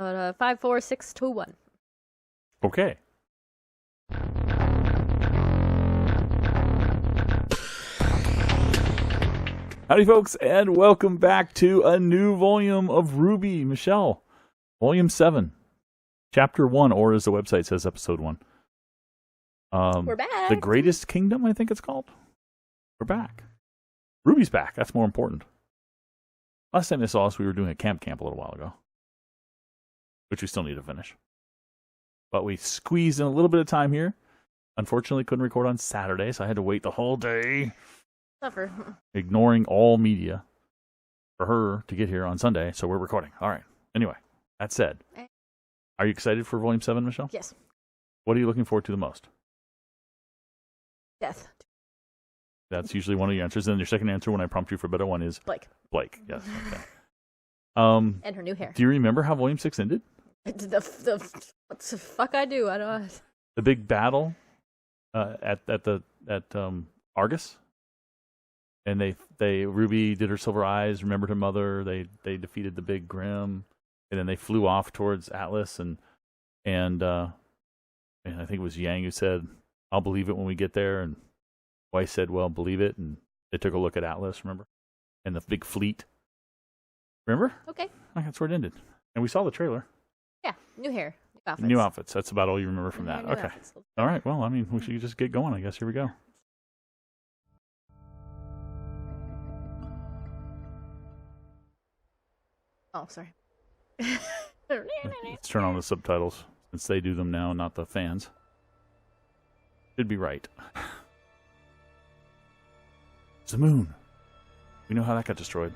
54621. Okay. Howdy, folks, and welcome back to a new volume of RWBY. Michelle, Volume 7, Chapter 1, or as the website says, Episode 1. We're back. The Greatest Kingdom, I think it's called. We're back. RWBY's back. That's more important. Last time they saw us, we were doing a camp a little while ago, which we still need to finish. But we squeezed in a little bit of time here. Unfortunately, couldn't record on Saturday, so I had to wait the whole day. Suffer. Ignoring all media for her to get here on Sunday, so we're recording. All right. Anyway, that said, are you excited for Volume 7, Michelle? Yes. What are you looking forward to the most? Death. That's usually one of your answers. Then your second answer, when I prompt you for a better one, is Blake. Blake. Yes. Okay. And her new hair. Do you remember how Volume 6 ended? What the fuck I do? I don't know. The big battle at Argus. And they RWBY did her silver eyes, remembered her mother. They defeated the big Grim, and then they flew off towards Atlas. And I think it was Yang who said, "I'll believe it when we get there." And Weiss said, "Well, believe it." And they took a look at Atlas, remember, and the big fleet. Remember? Okay. That's where it ended. And we saw the trailer. Yeah, new hair, new outfits. New outfits. That's about all you remember from that. New Okay. outfits. All right. Well, I mean, we should just get going, I guess. Here we go. Oh, sorry. Let's turn on the subtitles, since they do them now, not the fans. Should be right. It's the moon. We know how that got destroyed.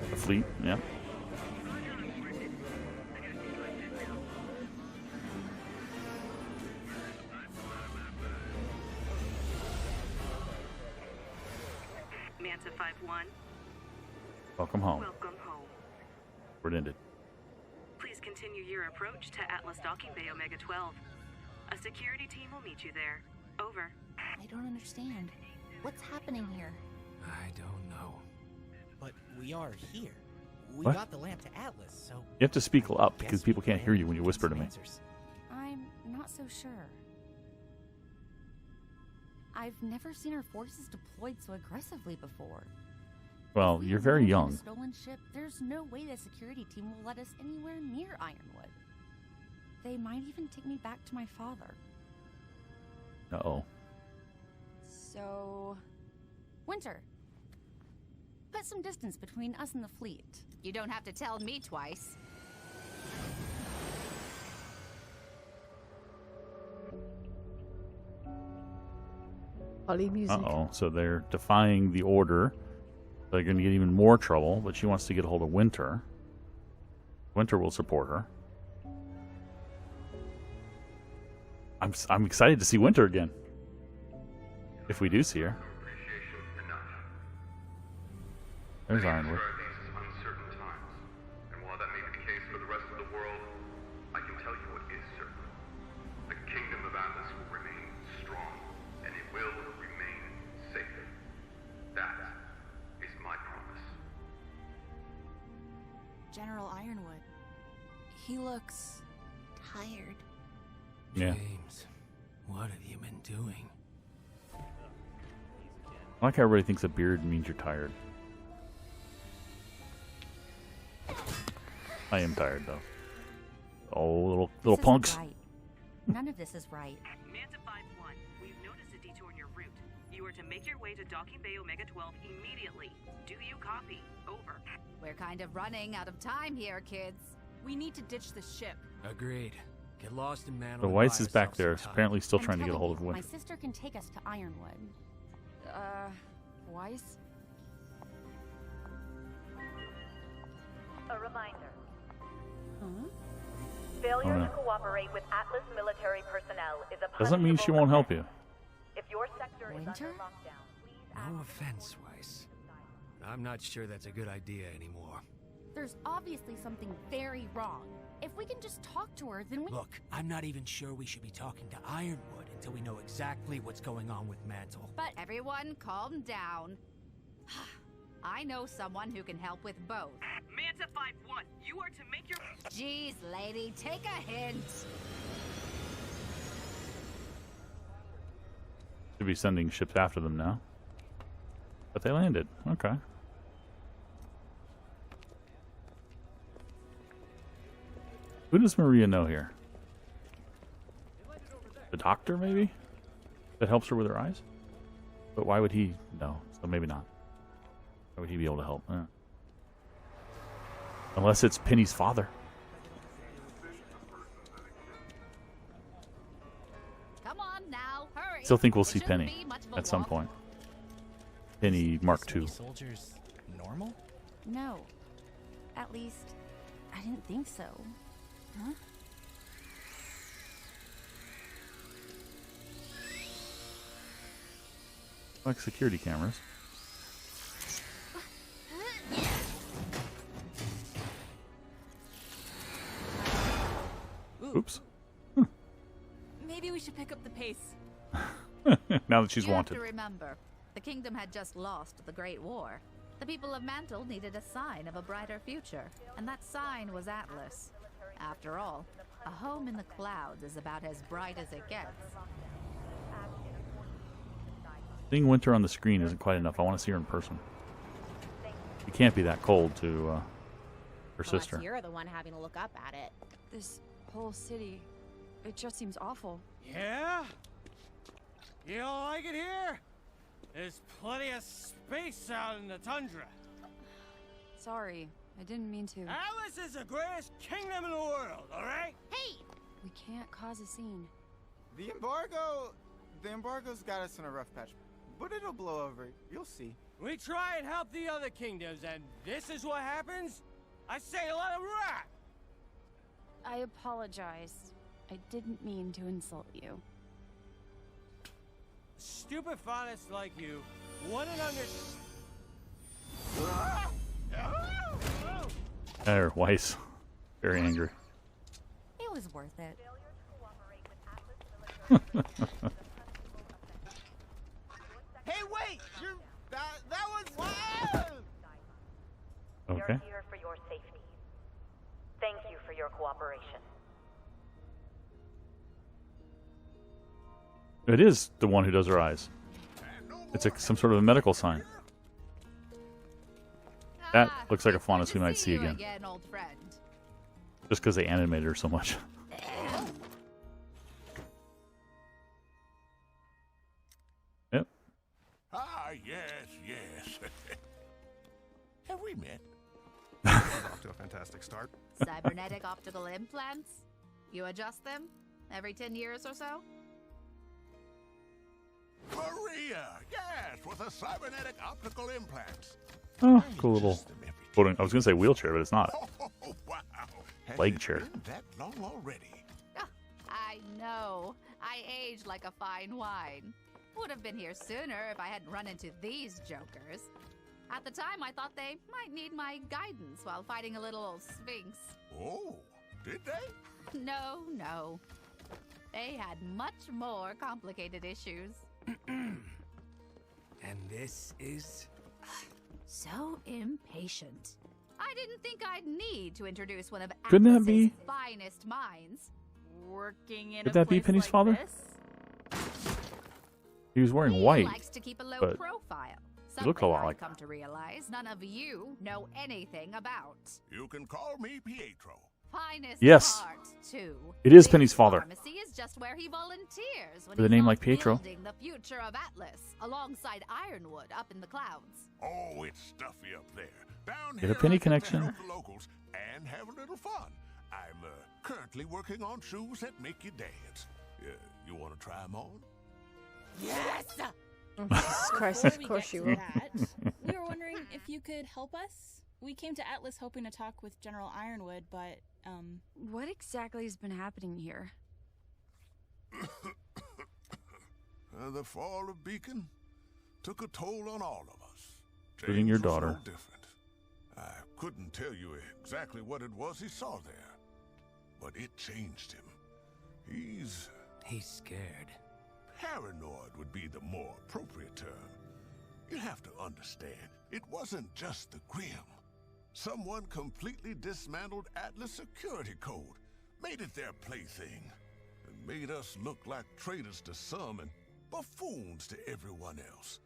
The fleet, yeah. Manta 5-1. Welcome home. Welcome home. Where it ended. Please continue your approach to Atlas Docking Bay Omega 12. A security team will meet you there. Over. I don't understand. What's happening here? I don't know. But we are here. We What? got the lamp to Atlas, so... You have to speak I up guess because we people can't can hear you when you get whisper to some me. answers. I'm not so sure. I've never seen our forces deployed so aggressively before. Well, If we you're very land on young. a stolen ship, there's no way the security team will let us anywhere near Ironwood. They might even take me back to my father. Uh-oh. So... Winter. Put some distance between us and the fleet. You don't have to tell me twice. Holly music. Uh-oh. So they're defying the order. They're going to get even more trouble, but she wants to get a hold of Winter. Winter will support her. I'm excited to see Winter again. If we do see her. There's Ironwood. These uncertain times, and while that may be the case for the rest of the world, I can tell you what is certain. The kingdom of Atlas will remain strong, and it will remain safe. That is my promise. General Ironwood. He looks... tired. Yeah. James, what have you been doing? I like how everybody thinks a beard means you're tired. I am tired, though. Oh, little This punks. isn't right. None of this is right. Manta 5-1, we've noticed a detour in your route. You are to make your way to Docking Bay Omega 12 immediately. Do you copy? Over. We're kind of running out of time here, kids. We need to ditch the ship. Agreed. Get lost in man. So Weiss is back there, apparently still I'm trying to get a telling hold of you, Winter. My sister can take us to Ironwood. Weiss? A reminder. Huh? Failure Oh, no. to cooperate with Atlas military personnel is a Doesn't mean she won't help you. If your sector is Winter? under lockdown, please No offense, Weiss. I'm not sure that's a good idea anymore. There's obviously something very wrong. If we can just talk to her, then we... Look, I'm not even sure we should be talking to Ironwood until we know exactly what's going on with Mantle. But Everyone calm down. I know someone who can help with both. Manta 5-1, you are to make your... Jeez, lady, take a hint. Should be sending ships after them now. But they landed. Okay. Who does Maria know here? The doctor, maybe? That helps her with her eyes? But why would he know? So maybe not. Why would he be able to help? Unless it's Penny's father. Come on now, hurry. Still think we'll It see shouldn't Penny be much of a at some walk. point. Penny Mark II. Soldiers normal? No. At least, I didn't think so. Huh? Like security cameras. Oops. Maybe we should pick up the pace. Now that she's You wanted. have to remember, the kingdom had just lost the Great War. The people of Mantle needed a sign of a brighter future, and that sign was Atlas. After all, a home in the clouds is about as bright as it gets. Seeing Winter on the screen isn't quite enough. I want to see her in person. It can't be that cold to her sister. Unless you're the one having to look up at it. This whole city, it just seems awful. Yeah? You don't like it here? There's plenty of space out in the tundra. Sorry, I didn't mean to. Atlas is the greatest kingdom in the world, alright? Hey! We can't cause a scene. The embargo's got us in a rough patch, but it'll blow over. You'll see. We try and help the other kingdoms, and this is what happens? I say let them rot! I apologize. I didn't mean to insult you. Stupid phonists like you wouldn't understand. There, Weiss. Very angry. It was worth it. Hey, wait! That was... Okay. We are here for your safety. Thank you for your cooperation. It is the one who does her eyes. It's some sort of a medical sign. That looks like a faunus we might see again. Old friend. Just because they animated her so much. Yep. Ah, yes. Have we met? Off to a fantastic start. Cybernetic optical implants? You adjust them every 10 years or so? Maria, yes, with the cybernetic optical implants. Oh, cool little floating. I was going to say wheelchair, but it's not. Oh, wow. Has Leg it chair. been that long already? I know. I age like a fine wine. Would have been here sooner if I hadn't run into these jokers. At the time, I thought they might need my guidance while fighting a little sphinx. Oh, did they? No. They had much more complicated issues. And this is... So impatient. I didn't think I'd need to introduce one of Couldn't that Atlas's be- finest minds. Working in Could a that be place Penny's like father? this? He was wearing He white. likes to keep a low but profile. he looked a lot Something like I've come to realize none of you know anything about. You can call me Pietro. Finest Yes. heart, too. It is This Penny's father. Pharmacy is just where he volunteers when With a he's name not like Pietro. building the future of Atlas alongside Ironwood up in the clouds. Oh, it's stuffy up there. Down Get a here, Penny I get to connection. help the locals and have a little fun. I'm currently working on shoes that make you dance. You want to try them on? Yes! Christ, of course you will. We were wondering if you could help us. We came to Atlas hoping to talk with General Ironwood, but, What exactly has been happening here? The fall of Beacon took a toll on all of us. Including your James was daughter. no different. I couldn't tell you exactly what it was he saw there, but it changed him. He's scared. paranoid would be the more appropriate term. You have to understand, It wasn't just the Grim. Someone completely dismantled Atlas security code, made it their plaything, and made us look like traitors to some and buffoons to everyone else.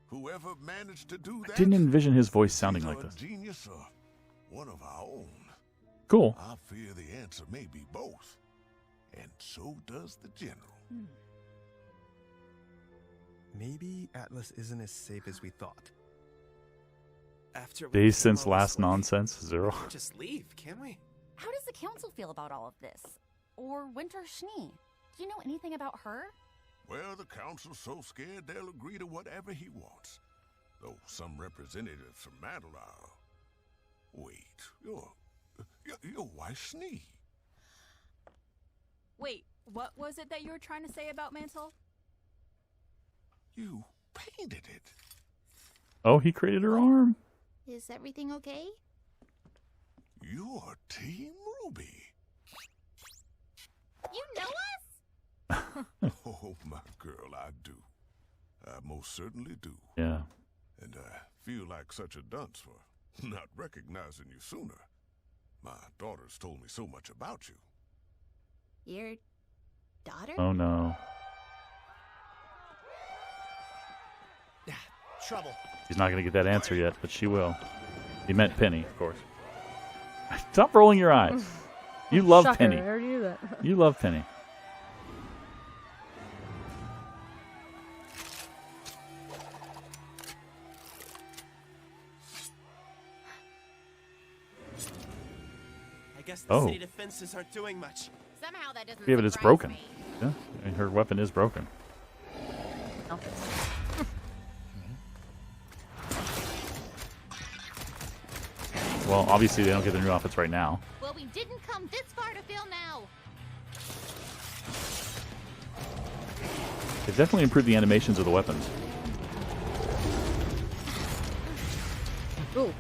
Whoever managed to do that, I didn't envision his voice sounding like this. A genius or one of our own. Cool. I fear the answer may be both, and so does the general. Maybe Atlas isn't as safe as we thought. After Days since last nonsense, 0. Just leave, can't we? How does the council feel about all of this? Or Winter Schnee? Do you know anything about her? Well, the council's so scared they'll agree to whatever he wants. Though some representatives from Mantle are... Wait, your wife Schnee. Wait, what was it that you were trying to say about Mantle? You painted it. Oh, he created her arm. Is everything okay? You're Team RWBY. You know us? Oh, my girl, I do. I most certainly do. Yeah. And I feel like such a dunce for not recognizing you sooner. My daughter's told me so much about you. Your daughter? Oh, no. Trouble. She's not going to get that answer yet, but she will. He meant Penny, of course. Stop rolling your eyes. You love Shocker, Penny. I already knew that. You love Penny. I guess the city defenses aren't doing much. Somehow that doesn't Yeah, but it's surprise broken. me. Yeah, I mean, her weapon is broken. Oh. Well, obviously they don't get their new outfits right now. Well, we didn't come this far to fail now. They've definitely improved the animations of the weapons. Ooh.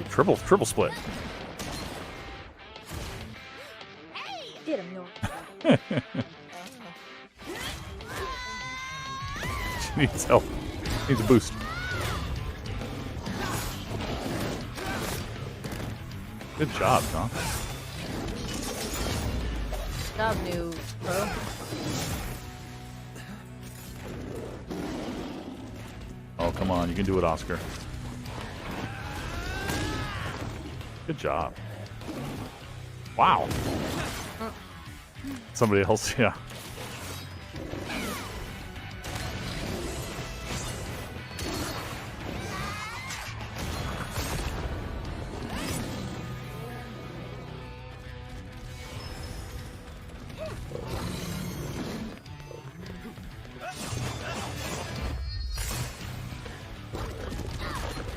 Triple split. Get him, York. She needs help. Needs a boost. Good job, John. Good job, new pro. Oh, come on. You can do it, Oscar. Good job. Wow. Somebody else, yeah.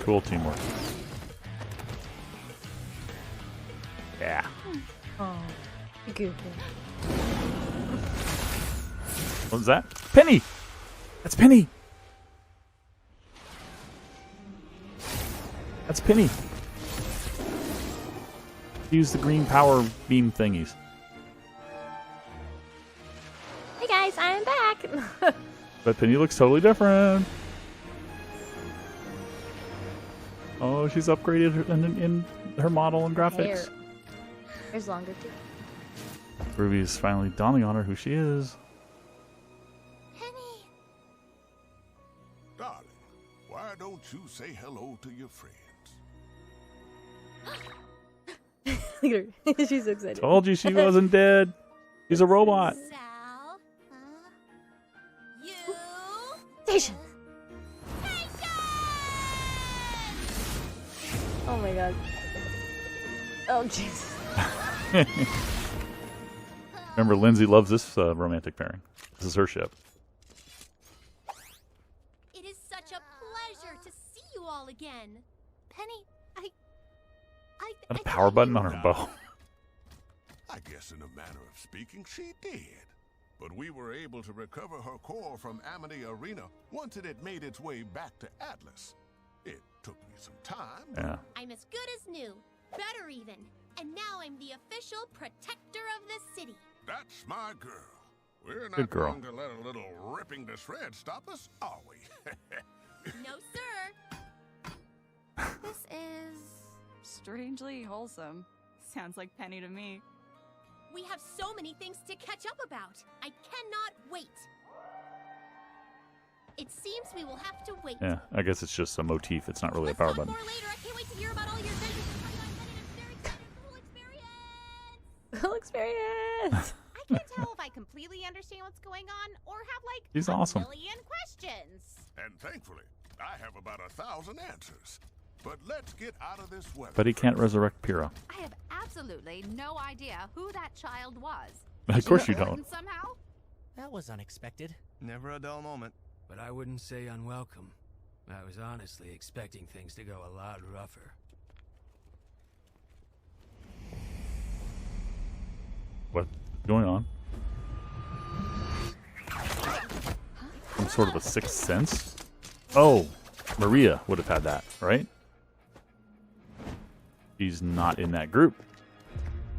Cool teamwork. Yeah. Oh, goofy. What was that? Penny! That's Penny! That's Penny. Use the green power beam thingies. Hey guys, I am back! But Penny looks totally different. Oh, she's upgraded in her model and graphics. Hair's longer too. Ruby's finally dawning on her who she is. Darling, why don't you say hello to your friends? Look at her. She's so excited. Told you she wasn't dead. She's a robot. Sal, you. Station. Oh my god. Oh jeez. Remember, Lindsay loves this romantic pairing. This is her ship. It is such a pleasure to see you all again. Penny, Got a power button on her bow. I guess in a manner of speaking, she did. But we were able to recover her core from Amity Arena once it had made its way back to Atlas. It took me some time. Yeah. I'm as good as new, better even. And now I'm the official protector of the city. That's my girl. We're not Good girl. going to let a little ripping to shreds stop us, are we? No, sir. This is strangely wholesome. Sounds like Penny to me. We have so many things to catch up about. I cannot wait. It seems we will have to wait. Yeah, I guess it's just a motif. It's not really a power button. More later. I can't wait to hear about all your adventures. Cool experience. I can't tell if I completely understand what's going on or have like He's a awesome. million questions. And thankfully, I have about 1,000 answers. But let's get out of this weather. But he can't resurrect Pyrrha. I have absolutely no idea who that child was. Of course you don't. Important somehow? That was unexpected. Never a dull moment. But I wouldn't say unwelcome. I was honestly expecting things to go a lot rougher. What's going on? Some sort of a sixth sense? Oh, Maria would have had that, right? She's not in that group.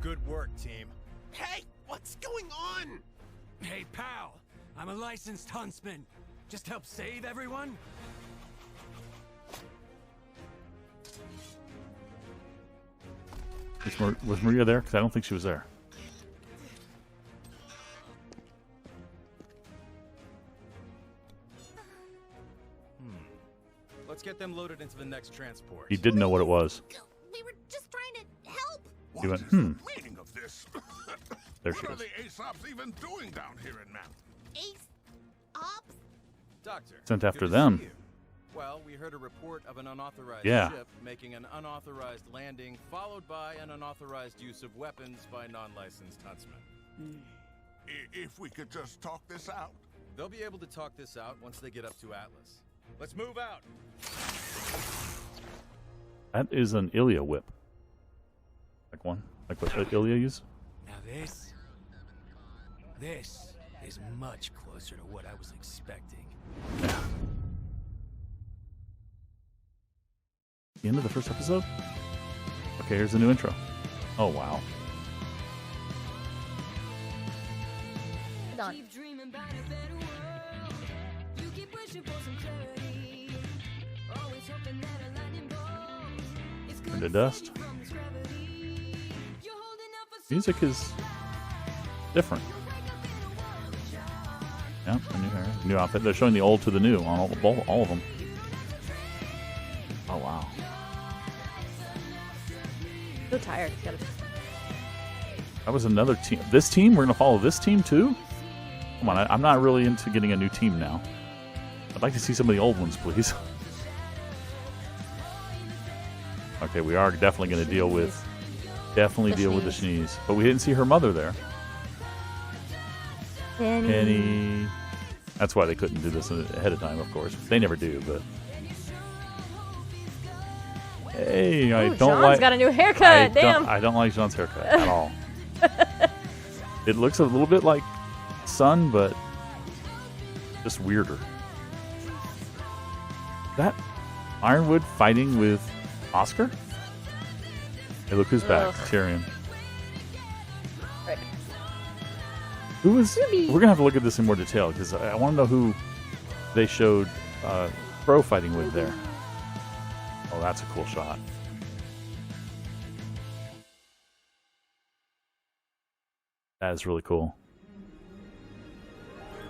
Good work, team. Hey, what's going on? Hey, pal. I'm a licensed huntsman. Just help save everyone? Was Maria there? Because I don't think she was there. Let's get them loaded into the next transport. He didn't know what it was. We were just trying to help. He went, What is the meaning of this? There she What are is. the Aesops even doing down here in Mount? Ops? Doctor. Sent after good to them. see you. Well, we heard a report of an unauthorized Yeah. ship making an unauthorized landing, followed by an unauthorized use of weapons by non-licensed huntsmen. If we could just talk this out. They'll be able to talk this out once they get up to Atlas. Let's move out. That is an Ilya whip. Like one? Like what Ilya used? Now this is much closer to what I was expecting. The end of the first episode? Okay, here's the new intro. Oh, wow. Hold on. Into dust. Music is different. Yeah, a new hair, new outfit. They're showing the old to the new on all of them. Oh wow. So tired. That was another team. This team? We're gonna follow this team too? Come on, I'm not really into getting a new team now. I'd like to see some of the old ones, please. Okay, we are definitely going to deal with the Shnees. But we didn't see her mother there. Penny. That's why they couldn't do this ahead of time, of course. They never do, but... Hey, I don't John's like... got a new haircut, damn. I don't like John's haircut at all. It looks a little bit like Sun, but just weirder. That Ironwood fighting with Oscar? Hey, look who's back. Tyrion. Right. Who is... We're going to have to look at this in more detail, because I want to know who they showed Crow fighting with there. Oh, that's a cool shot. That is really cool.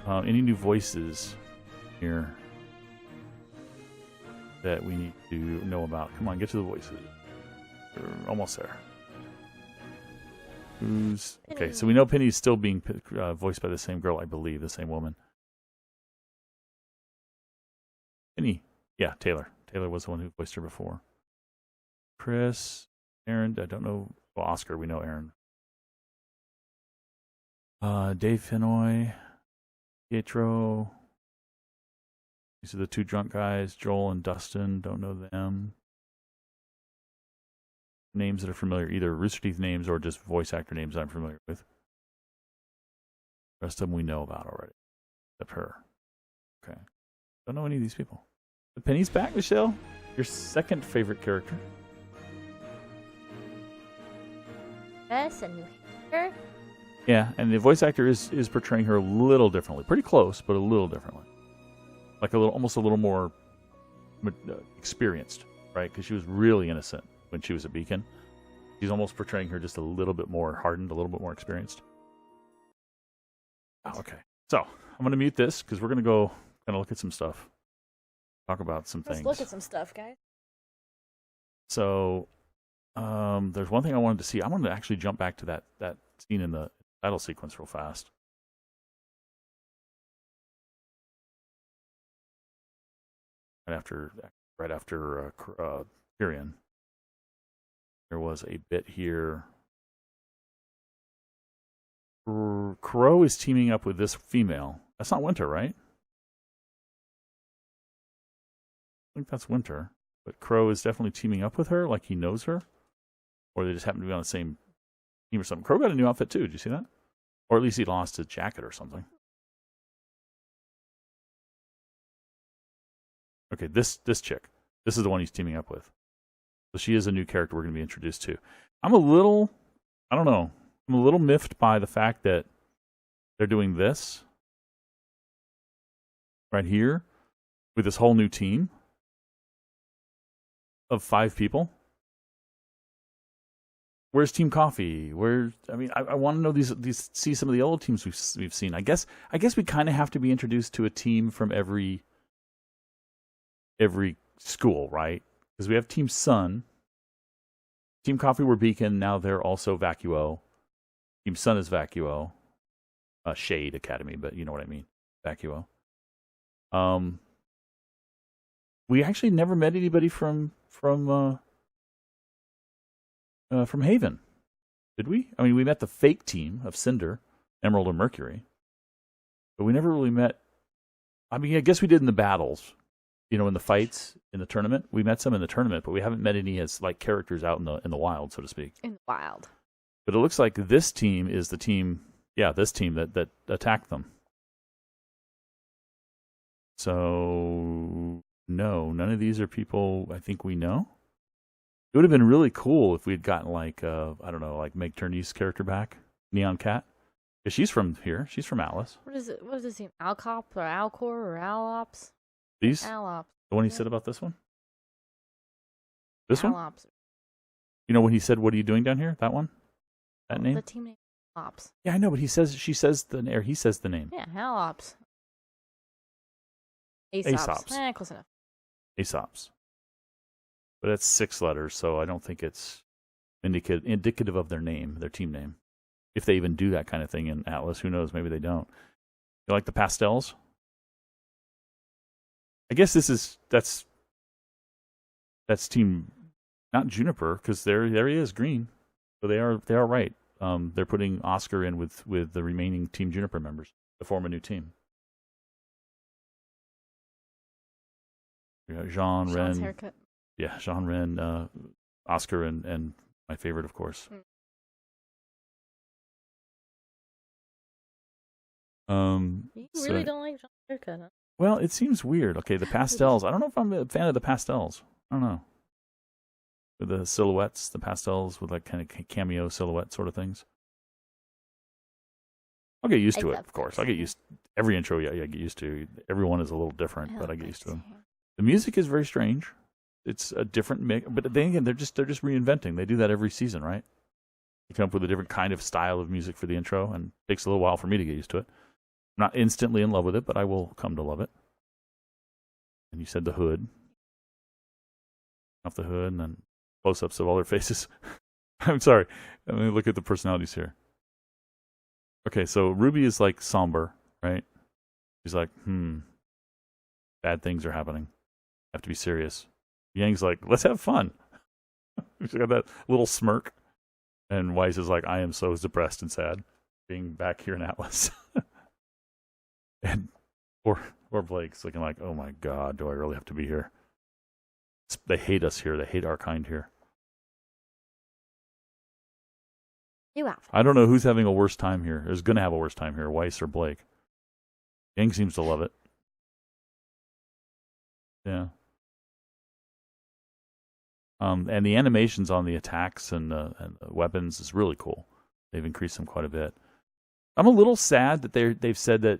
Any new voices here that we need to know about? Come on, get to the voices. We're almost there. Who's... Okay, so we know Penny's still being voiced by the same girl, I believe, the same woman. Penny. Yeah, Taylor. Taylor was the one who voiced her before. Chris, Aaron, I don't know. Well, Oscar, we know Aaron. Dave Fennoy, Pietro. These are the two drunk guys, Joel and Dustin. Don't know them. Names that are familiar, either Rooster Teeth names or just voice actor names I'm familiar with. The rest of them we know about already, except her. Okay. Don't know any of these people. But Penny's back, Michelle. Your second favorite character. Yes, a new hair. Yeah, and the voice actor is portraying her a little differently. Pretty close, but a little differently. Like almost a little more experienced. right? Because she was really innocent when she was a Beacon. He's almost portraying her just a little bit more hardened, a little bit more experienced. Oh, okay. So I'm going to mute this because we're going to go kind of look at some stuff. Talk about some things. Let's look at some stuff, guys. So there's one thing I wanted to see. I wanted to actually jump back to that scene in the title sequence real fast. Right after Tyrion. There was a bit here. Crow is teaming up with this female. That's not Winter, right? I think that's Winter. But Crow is definitely teaming up with her, like he knows her. Or they just happen to be on the same team or something. Crow got a new outfit too. Did you see that? Or at least he lost his jacket or something. Okay, this chick. This is the one he's teaming up with. So she is a new character we're going to be introduced to. I'm a little miffed by the fact that they're doing this right here with this whole new team of 5 people. Where's Team Coffee? I want to know these. See some of the old teams we've seen. I guess we kind of have to be introduced to a team from every school, right? Because we have Team Sun. Team Coffee were Beacon. Now they're also Vacuo. Team Sun is Vacuo. Shade Academy, but you know what I mean. Vacuo. We actually never met anybody from Haven, did we? I mean, we met the fake team of Cinder, Emerald, and Mercury, but we never really met. I mean, I guess we did in the battles, in the fights in the tournament. We met some in the tournament, but we haven't met any as like characters out in the wild, so to speak. In the wild. But it looks like this team is the team. Yeah, this team that attacked them. So no, none of these are people I think we know. It would have been really cool if we'd gotten like like Meg Turney's character back, Neon Cat, because she's from here. She's from Atlas. What is it? What is this team? Alcop or Alcor or Alops? These? Alops. The one he said about this one? This one? Alops. You know when he said, "What are you doing down here?" That one? That name? The team name Alops. Yeah, I know, but he says he says the name. Yeah, Alops. Aesops. Close enough. Aesops. But that's 6 letters, so I don't think it's indicative of their name, their team name. If they even do that kind of thing in Atlas, who knows? Maybe they don't. You like the pastels? I guess that's team, not Juniper, because there he is, green. So they are right. They're putting Oscar in with the remaining Team Juniper members to form a new team. Jean Ren. Haircut. Yeah, Jean Ren, Oscar, and my favorite, of course. You really don't like Jean's haircut, huh? Well, it seems weird. Okay, the pastels. I don't know if I'm a fan of the pastels. I don't know. With the silhouettes, the pastels with like kind of cameo silhouette sort of things. I'll get used to it, of course. I'll get used to every intro. Yeah, I get used to. Everyone is a little different, but I get used to them. The music is very strange. It's a different mix, but then again, they're just reinventing. They do that every season, right? They come up with a different kind of style of music for the intro, and it takes a little while for me to get used to it. I'm not instantly in love with it, but I will come to love it. And you said the hood. Off the hood, and then close-ups of all their faces. I'm sorry. Let me look at the personalities here. Okay, so Ruby is like somber, right? She's like, bad things are happening. Have to be serious. Yang's like, let's have fun. She's got that little smirk. And Weiss is like, I am so depressed and sad being back here in Atlas. And poor Blake's looking like, oh my God, do I really have to be here? They hate us here. They hate our kind here. New outfit. I don't know who's having a worse time here. Is going to have a worse time here, Weiss or Blake. Yang seems to love it. Yeah. And the animations on the attacks and the weapons is really cool. They've increased them quite a bit. I'm a little sad that they've said that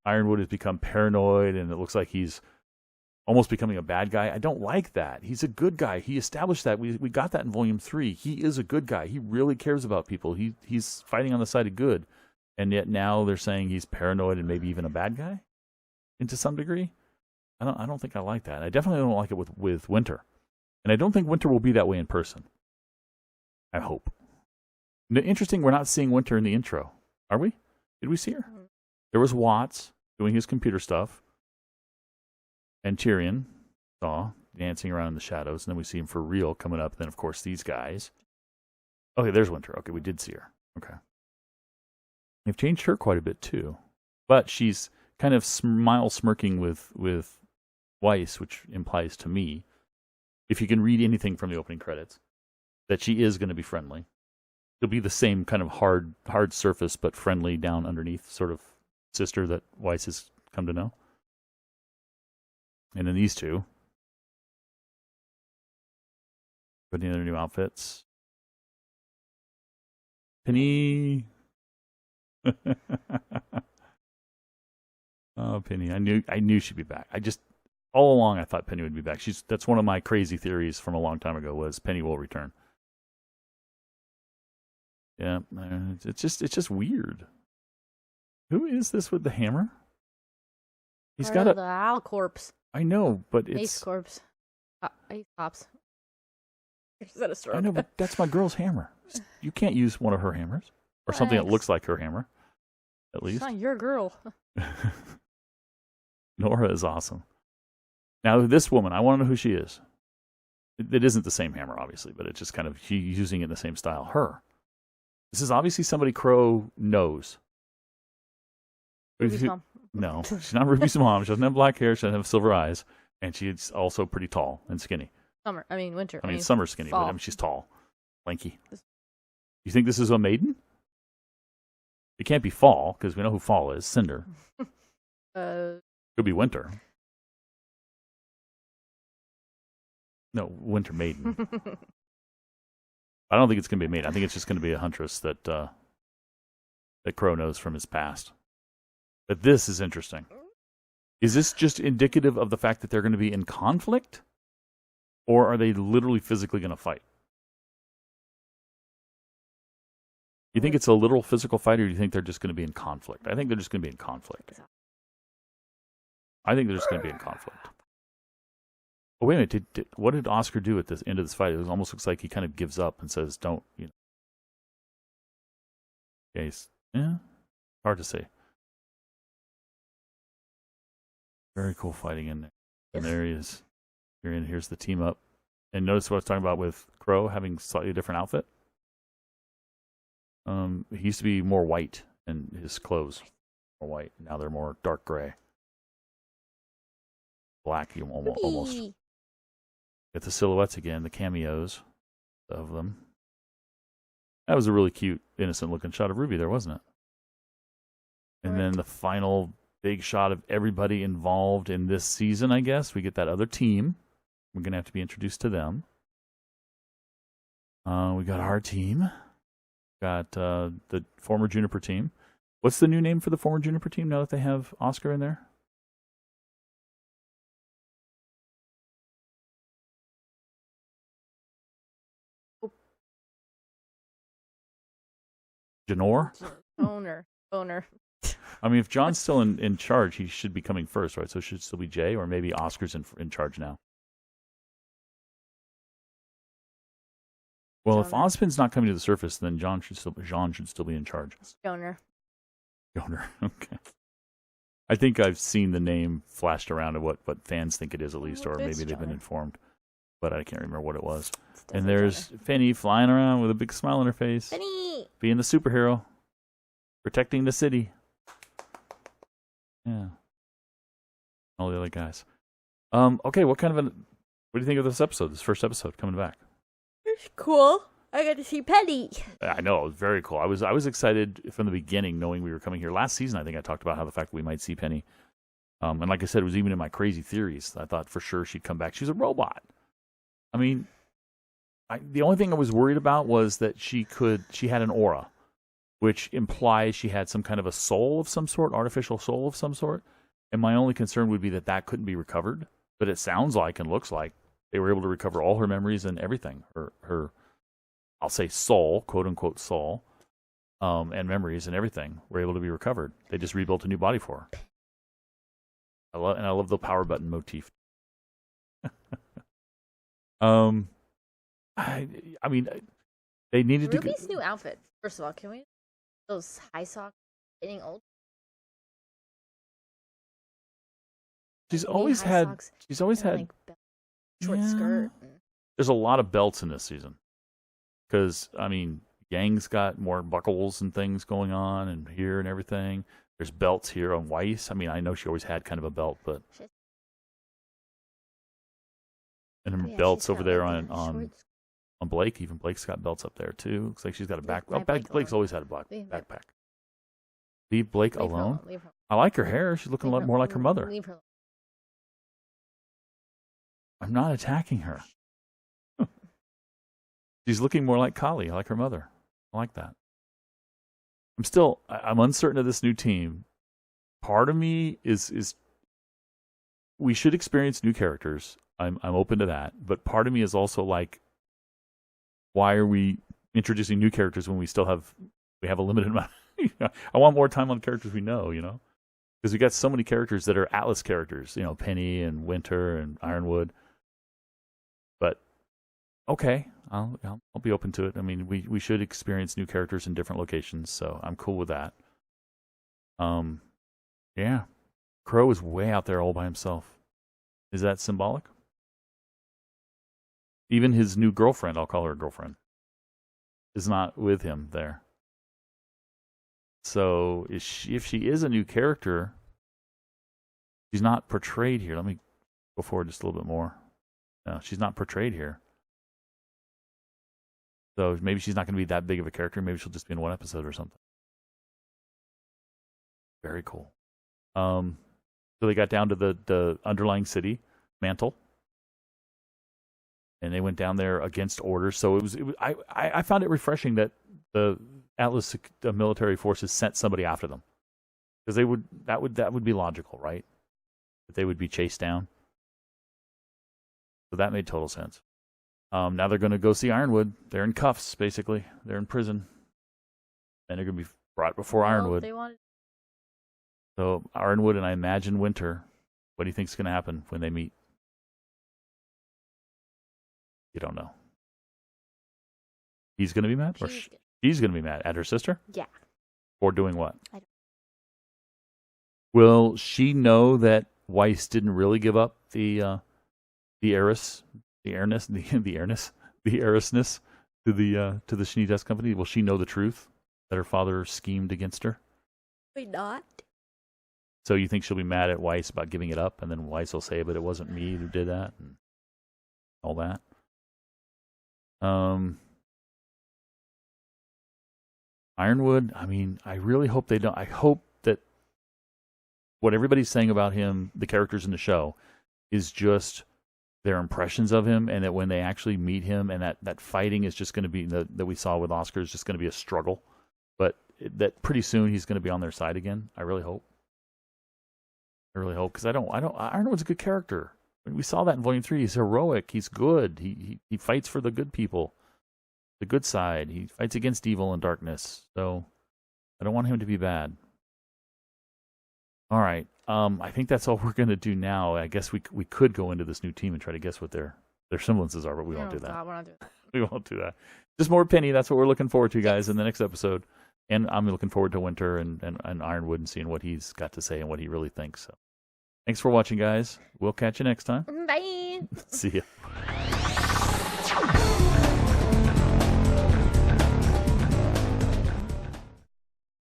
Ironwood has become paranoid, and it looks like he's almost becoming a bad guy. I don't like that. He's a good guy. He established that. We got that in Volume 3. He is a good guy. He really cares about people. He's fighting on the side of good. And yet now they're saying he's paranoid and maybe even a bad guy, to some degree. I don't think I like that. I definitely don't like it with Winter. And I don't think Winter will be that way in person. I hope. Interesting, we're not seeing Winter in the intro. Are we? Did we see her? There was Watts doing his computer stuff. And Tyrion saw dancing around in the shadows. And then we see him for real coming up. And then, of course, these guys. Okay, there's Winter. Okay, we did see her. Okay. They've changed her quite a bit, too. But she's kind of smirking with Weiss, which implies to me, if you can read anything from the opening credits, that she is going to be friendly. It'll be the same kind of hard surface, but friendly down underneath sort of sister that Weiss has come to know. And then these two, putting in their new outfits. Penny. Oh, Penny! I knew she'd be back. All along I thought Penny would be back. That's one of my crazy theories from a long time ago, was Penny will return. Yeah, it's just weird. Who is this with the hammer? He's got the Al Corpse. I know, but it's Ace Corpse. Ace Cops. Is that a story? I know, but that's my girl's hammer. You can't use one of her hammers or something that looks like her hammer. At least. It's not your girl. Nora is awesome. Now, this woman, I want to know who she is. It isn't the same hammer, obviously, but it's just kind of she's using it in the same style. Her. This is obviously somebody Crow knows. Ruby's mom. No, she's not Ruby's mom. She doesn't have black hair. She doesn't have silver eyes. And she's also pretty tall and skinny. Winter. I mean, summer's skinny, fall. but I mean, she's tall. Lanky. You think this is a maiden? It can't be Fall, because we know who Fall is. Cinder. Could be Winter. No, Winter Maiden. I don't think it's going to be a maiden. I think it's just going to be a huntress that Crow knows from his past. But this is interesting. Is this just indicative of the fact that they're going to be in conflict? Or are they literally physically going to fight? You think it's a literal physical fight, or do you think they're just going to be in conflict? I think they're just going to be in conflict. Oh, wait a minute. What did Oscar do at the end of this fight? It almost looks like he kind of gives up and says, don't, Yeah, hard to say. Very cool fighting in there. And there he is. Here's the team up. And notice what I was talking about with Crow having slightly different outfit. He used to be more white, and his clothes more white. Now they're more dark gray. Black, almost. Get the silhouettes again, the cameos of them. That was a really cute, innocent-looking shot of Ruby there, wasn't it? And then the final big shot of everybody involved in this season, I guess. We get that other team. We're going to have to be introduced to them. We got our team. Got the former Juniper team. What's the new name for the former Juniper team now that they have Oscar in there? Janor? Owner. I mean, if John's still in charge, he should be coming first, right? So it should still be Jay, or maybe Oscar's in charge now. Well, if Ozpin's not coming to the surface, then Jean should still be in charge. Joner. Okay. I think I've seen the name flashed around of what fans think it is, at least, or maybe they've been informed. But I can't remember what it was. And there's Penny flying around with a big smile on her face. Penny! Being the superhero. Protecting the city. Yeah. All the other guys. Okay, what do you think of this episode, this first episode coming back? It's cool. I got to see Penny. I know, it was very cool. I was excited from the beginning, knowing we were coming here. Last season, I think I talked about how the fact that we might see Penny. And like I said, it was even in my crazy theories. I thought for sure she'd come back. She's a robot. I mean, the only thing I was worried about was that she had an aura, which implies she had some kind of a soul of some sort, artificial soul of some sort. And my only concern would be that couldn't be recovered. but it sounds like and looks like they were able to recover all her memories and everything. Her I'll say soul, quote unquote soul, and memories and everything were able to be recovered. They just rebuilt a new body for her. I love the power button motif. I mean, they needed to. Ruby's new outfit. First of all, can we those high socks getting old? She's always had. She's always had. Like, short skirt. There's a lot of belts in this season, because I mean, Yang's got more buckles and things going on, and here and everything. There's belts here on Weiss. I mean, I know she always had kind of a belt, but and her belts over there on Blake. Even Blake's got belts up there too. Looks like she's got a back. Oh, Blake's always had a backpack. Leave Blake alone. Leave her. I like her hair. She's looking a lot more like her mother. Leave her. I'm not attacking her. She's looking more like Kali, like her mother. I like that. I'm uncertain of this new team. Part of me is we should experience new characters. I'm open to that. But part of me is also like, why are we introducing new characters when we have a limited amount? I want more time on characters we know, because we got so many characters that are Atlas characters, Penny and Winter and Ironwood. But okay, I'll be open to it. I mean, we should experience new characters in different locations, so I'm cool with that. Yeah, Crow is way out there all by himself. Is that symbolic? Even his new girlfriend, I'll call her a girlfriend, is not with him there. So if she is a new character, she's not portrayed here. Let me go forward just a little bit more. No, she's not portrayed here. So maybe she's not going to be that big of a character. Maybe she'll just be in one episode or something. Very cool. So they got down to the underlying city, Mantle. And they went down there against orders. So I found it refreshing that the Atlas military forces sent somebody after them, because that would be logical, right? That they would be chased down. So that made total sense. Now they're going to go see Ironwood. They're in cuffs, basically. They're in prison, and they're going to be brought before Ironwood. So Ironwood and I imagine Winter. What do you think is going to happen when they meet? You don't know. He's going to be mad? Or she's going to be mad at her sister? Yeah. For doing what? I don't. Will she know that Weiss didn't really give up the heiressness to the Shinitest company? Will she know the truth that her father schemed against her? Wait, not. So you think she'll be mad at Weiss about giving it up, and then Weiss will say, "But it wasn't me who did that," and all that. Ironwood, I mean, I really hope they don't. I hope that what everybody's saying about him, the characters in the show, is just their impressions of him, and that when they actually meet him, and that fighting is just going to be, that we saw with Oscar, is just going to be a struggle, but that pretty soon he's going to be on their side again. I really hope. Because Ironwood's a good character. We saw that in Volume 3. He's heroic. He's good. He fights for the good people, the good side. He fights against evil and darkness. So I don't want him to be bad. All right. I think that's all we're going to do now. I guess we could go into this new team and try to guess what their semblances are, but we won't do that. We're not doing that. We won't do that. Just more Penny. That's what we're looking forward to, guys, in the next episode. And I'm looking forward to Winter and Ironwood and seeing what he's got to say and what he really thinks. So thanks for watching, guys. We'll catch you next time. Bye. See ya.